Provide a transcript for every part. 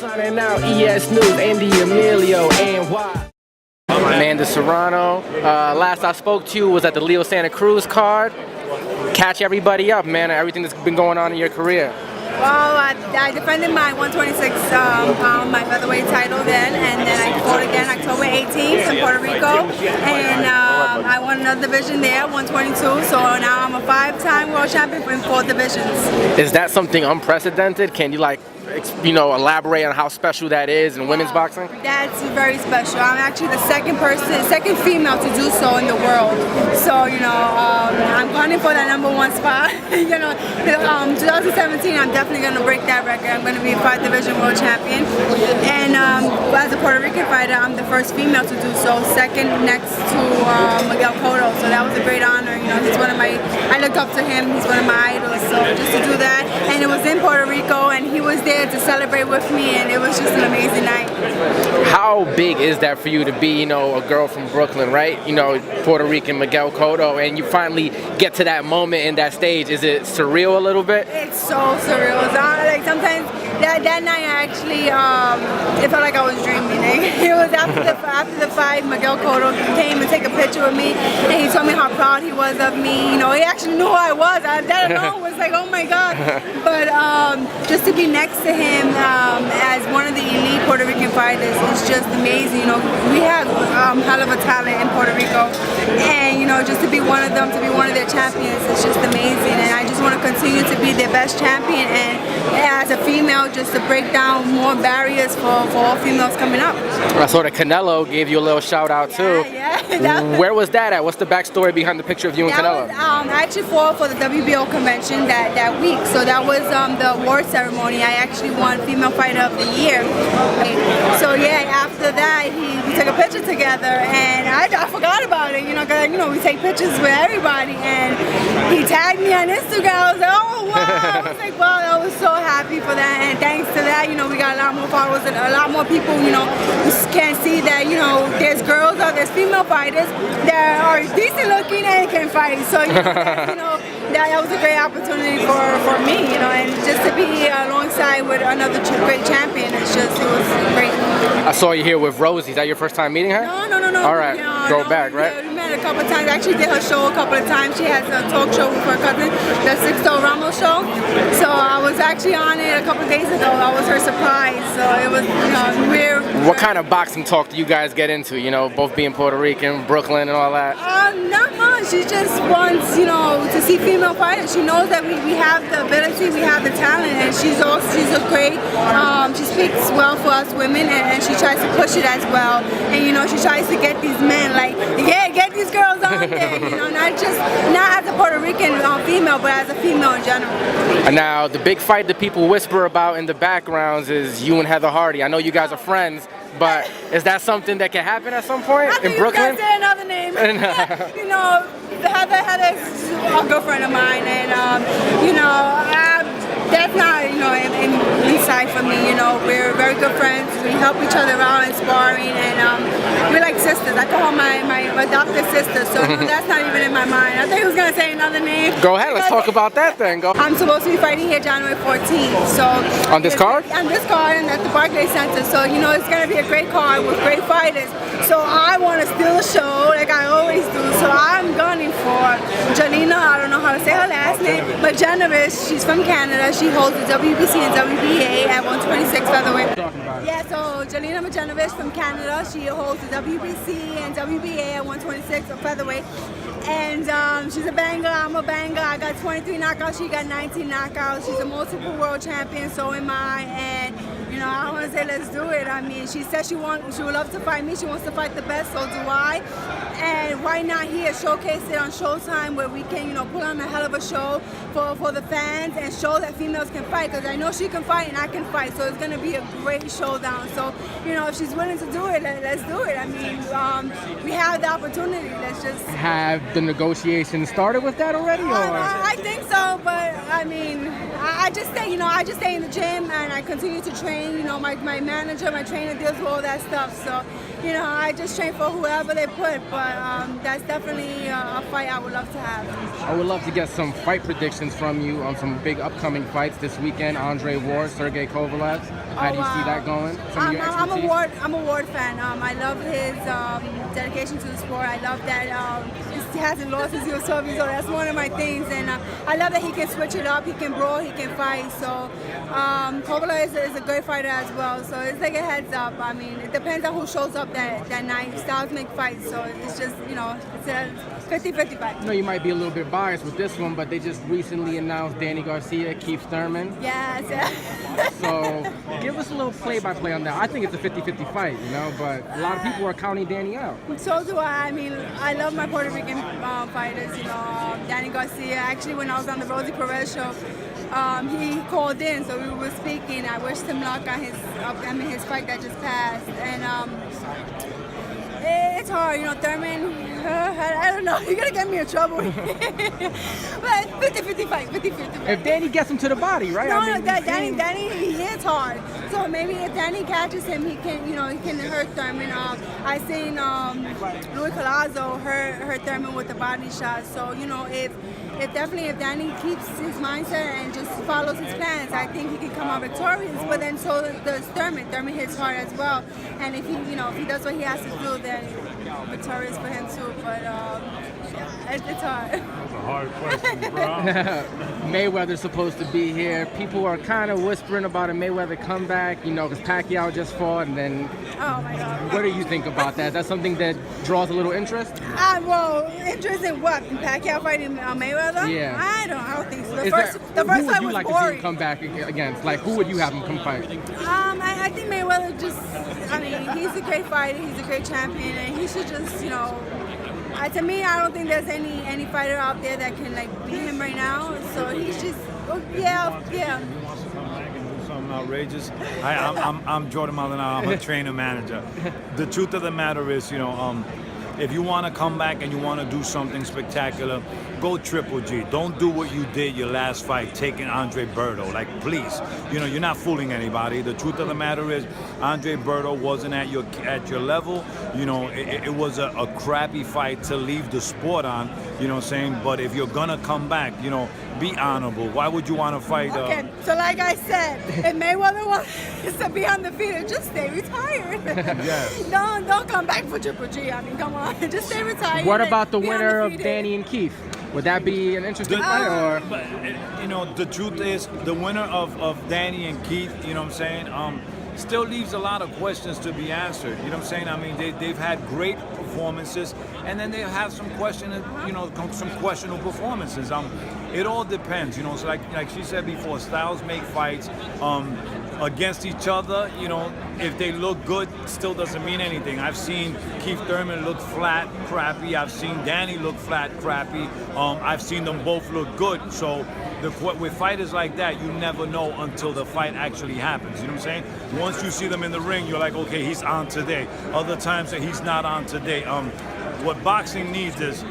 Signing out, ES News, Ande Emilio, NY. Ande Serrano. Last I spoke to you was at the Leo Santa Cruz card. Catch everybody up, man, everything that's been going on in your career. Well, I defended my 126 pound, my featherweight title then, and then I fought again October 18th in Puerto Rico, and I won another division there, 122, so now I'm a 5-time world champion in 4 divisions. Is that something unprecedented? Can you elaborate on how special that is in women's boxing? That's very special. I'm actually the second female to do so in the world. So, I'm gunning for that #1 spot. 2017, I'm definitely going to break that record. I'm going to be a 5-division world champion. And as a Puerto Rican fighter, I'm the first female to do so, second next to Miguel Cotto. So that was a great honor. He's one of I looked up to him. He's one of my idols. So just to do that, and it was in Puerto Rico, and he was there to celebrate with me, and it was just an amazing night. How big is that for you to be, a girl from Brooklyn, right? Puerto Rican Miguel Cotto, and you finally get to that moment in that stage. Is it surreal a little bit? It's so surreal. It's sometimes that night I actually it felt like I was dreaming. It was after the fight, Miguel Cotto came to take a picture with me, and he told me how proud he was of me. He actually knew who I was. That alone was like, oh my God. But just to be next to him as one of the elite Puerto Rican fighters is just amazing. We have hell of a talent in Puerto Rico, and just to be one of them, to be one of their champions, is just amazing. And I just want to continue to be their best champion, and as a female, just to break down more barriers for all females coming up. I saw that Canelo gave you a little shout out too. Yeah. Where was that at? What's the backstory behind the picture of you and Canelo? I actually fought for the WBO convention that week, so that was the award ceremony. I actually won Female Fighter of the Year. So yeah, after that we took a picture together, and I forgot about it, because we take pictures with everybody, and he tagged me on Instagram. I was like, oh wow! I was like, wow, I was so happy for that, and thanks to that, we got a lot more followers and a lot more people, who can see that, there's girls out there's female fighters that are decent looking and can fight. So that was a great opportunity for me, and just to be alongside with another great champion, it was great. I saw you here with Rosie. Is that your first time meeting her? No. All right, go back, right? Yeah, we met a couple of times. I actually did her show a couple of times. She has a talk show with her cousin, the Sixto Ramos show. So I was actually on it a couple of days ago. I was her surprise. So it was, weird. What kind of boxing talk do you guys get into? Both being Puerto Rican, Brooklyn, and all that. Not much. She just wants, to see female fighters. She knows that we have the ability, we have the talent, and she's a great. She speaks well for us women, and she tries to push it as well. And she tries to get these men get these girls on there. Not as a Puerto Rican female, but as a female in general. And now the big fight that people whisper about in the backgrounds is you and Heather Hardy. I know you guys are friends, but is that something that can happen at some point in Brooklyn? I say another name. Heather's a good friend of mine, and that's not inside for me. We're very good friends. We help each other out in sparring, and we're like sisters. I call her my adopted sister, so that's not even in my mind. I think he was gonna say another name. Go ahead, let's talk about that then. Go. I'm supposed to be fighting here January 14th. So on this card? On this card, and at the Barclays Center. So it's gonna be a great card with great fighters. So I want to steal the show like I always do. So I'm gunning for Janina. I don't know how to say her last name, but Genevieve. She's from Canada. She holds the WBC and WBA at 126 featherweight. Yeah, so Janina Majanovic from Canada. She holds the WBC and WBA at 126 featherweight. And she's a banger, I'm a banger. I got 23 knockouts, she got 19 knockouts. She's a multiple world champion, so am I. And I want to say let's do it. I mean, she said she would love to fight me. She wants to fight the best, so do I. And why not here showcase it on Showtime, where we can put on a hell of a show for the fans and show that females can fight, because I know she can fight and I can fight, so it's going to be a great showdown. So if she's willing to do it, let's do it. I mean, we have the opportunity. Let's just have the negotiations started with that already, or? I think so, but I mean, I just stay in the gym, and I continue to train. My manager, my trainer deals with all that stuff. So I just train for whoever they put. But that's definitely a fight I would love to have. I would love to get some fight predictions from you on some big upcoming fights this weekend. Andre Ward, Sergey Kovalev. How do you see that going? Some of your expertise? I'm a Ward fan. I love his dedication to the sport. I love that he hasn't lost since he was 12 years old. That's one of my things. And I love that he can switch it up. He can brawl. He can fight. So Kovalev is a great fighter as well. So it's like a heads up. I mean, it depends on who shows up that night. Styles make fights. So it's just, it's a 50-50 fight. I know you might be a little bit biased with this one, but they just recently announced Danny Garcia, Keith Thurman. Yes. So give us a little play-by-play on that. I think it's a 50-50 fight, but a lot of people are counting Danny out. So do I. I mean, I love my Puerto Rican fighters. Danny Garcia. Actually, when I was on the Rosie Perez show, he called in, so we were speaking. I wished him luck on his fight that just passed, and it's hard, Thurman. I don't know. You're gonna get me in trouble. But 50-50 fight. 50-50 fight. If Danny gets him to the body, right? No, Danny, he hits hard. So maybe if Danny catches him, he can, he can hurt Thurman. I seen Luis Collazo hurt Thurman with the body shot. So if Danny keeps his mindset and just follows his plans, I think he can come out victorious. But then so does Thurman. Thurman hits hard as well. And if he does what he has to do, then victorious for him too. But it's hard. That's a hard question, bro. Mayweather's supposed to be here. People are kind of whispering about a Mayweather comeback, because Pacquiao just fought, and then. Oh my God. What do you think about that? Is that something that draws a little interest? Well, interest in what? In Pacquiao fighting Mayweather? Yeah. I don't think so. The first fight was was you like boring. to see him come back against? Like, who would you have him come fight? I think Mayweather he's a great fighter. He's a great champion, and he should just, to me, I don't think there's any fighter out there that can beat him right now. So he's just, yeah. Something outrageous. I'm Jordan Maldonado. I'm a trainer manager. The truth of the matter is, if you want to come back and you want to do something spectacular, go Triple G. Don't do what you did your last fight, taking Andre Berto. Please, you're not fooling anybody. The truth of the matter is, Andre Berto wasn't at your level. It was a crappy fight to leave the sport on. You know what I'm saying? But if you're gonna come back, be honorable. Why would you want to fight? Okay, so like I said, if Mayweather wants to be undefeated, just stay retired. Yes. Don't come back for Triple G. I mean, come on, just stay retired. What about the winner of Danny and Keith? Would that be an interesting fight? Or? But, the truth is, the winner of Danny and Keith, you know what I'm saying, still leaves a lot of questions to be answered. You know what I'm saying? I mean, they've had great performances, and then they have some questionable performances. It all depends, So like she said before, styles make fights. Against each other, if they look good, still doesn't mean anything. I've seen Keith Thurman look flat, crappy. I've seen Danny look flat, crappy. I've seen them both look good. So with fighters like that, you never know until the fight actually happens. You know what I'm saying? Once you see them in the ring, you're like, okay, he's on today. Other times that he's not on today. What boxing needs is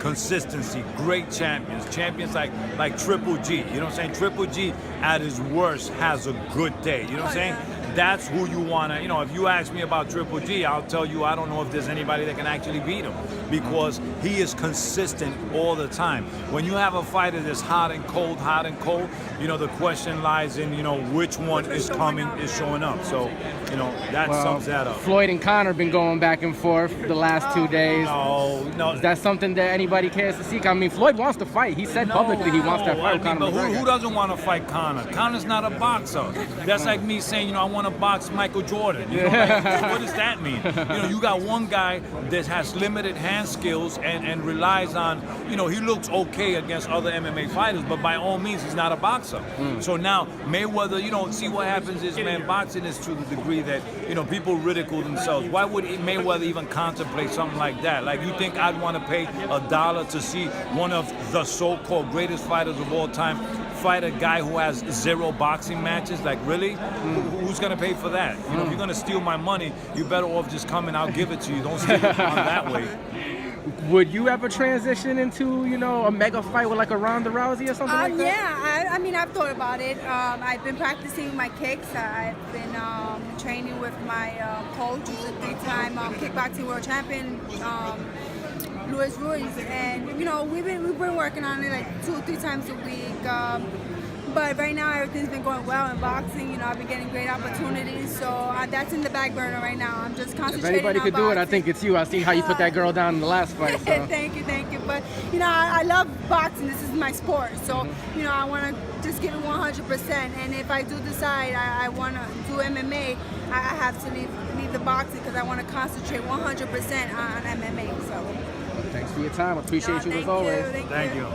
consistency, great champions like Triple G. You know what I'm saying? Triple G at his worst has a good day. You know what I'm saying? That's who you want to, if you ask me about Triple G, I'll tell you I don't know if there's anybody that can actually beat him because he is consistent all the time. When you have a fighter that's hot and cold, the question lies in, which one is showing up. So, that sums that up. Floyd and Conor been going back and forth the last 2 days. No. Is that something that anybody cares to see? I mean, Floyd wants to fight. He said publicly he wants that fight with Conor. But who doesn't want to fight Conor? Conor's not a boxer. That's like me saying, I want to box Michael Jordan. What does that mean? You got one guy that has limited hand skills and relies on, he looks okay against other MMA fighters, but by all means, he's not a boxer. So now, Mayweather, see what happens is, man, boxing is to the degree that, people ridicule themselves. Why would Mayweather even contemplate something like that? Like, you think I'd want to pay $1 to see one of the so-called greatest fighters of all time fight a guy who has 0 boxing matches? Like, really? Who's going to pay for that? If you're going to steal my money, you better off just come and I'll give it to you. Don't steal it on that way. Would you ever transition into, a mega fight with like a Ronda Rousey or something like that? Yeah, I've thought about it. I've been practicing my kicks. I've been training with my coach, who's a 3-time kickboxing world champion, Luis Ruiz, and you know we've been working on it like 2 or 3 times a week. But right now everything's been going well in boxing. You know, I've been getting great opportunities, so that's in the back burner right now. I'm just If concentrating anybody on could do it, I boxing. think it's you. I seen how you put that girl down in the last fight. So. Thank you. But you know, I love boxing. This is my sport, so you know, I want to just give it 100%. And if I do decide I want to do MMA, I have to leave the boxing because I want to concentrate 100% on MMA. So Thanks for your time. Appreciate you as thank always. you. Thank you.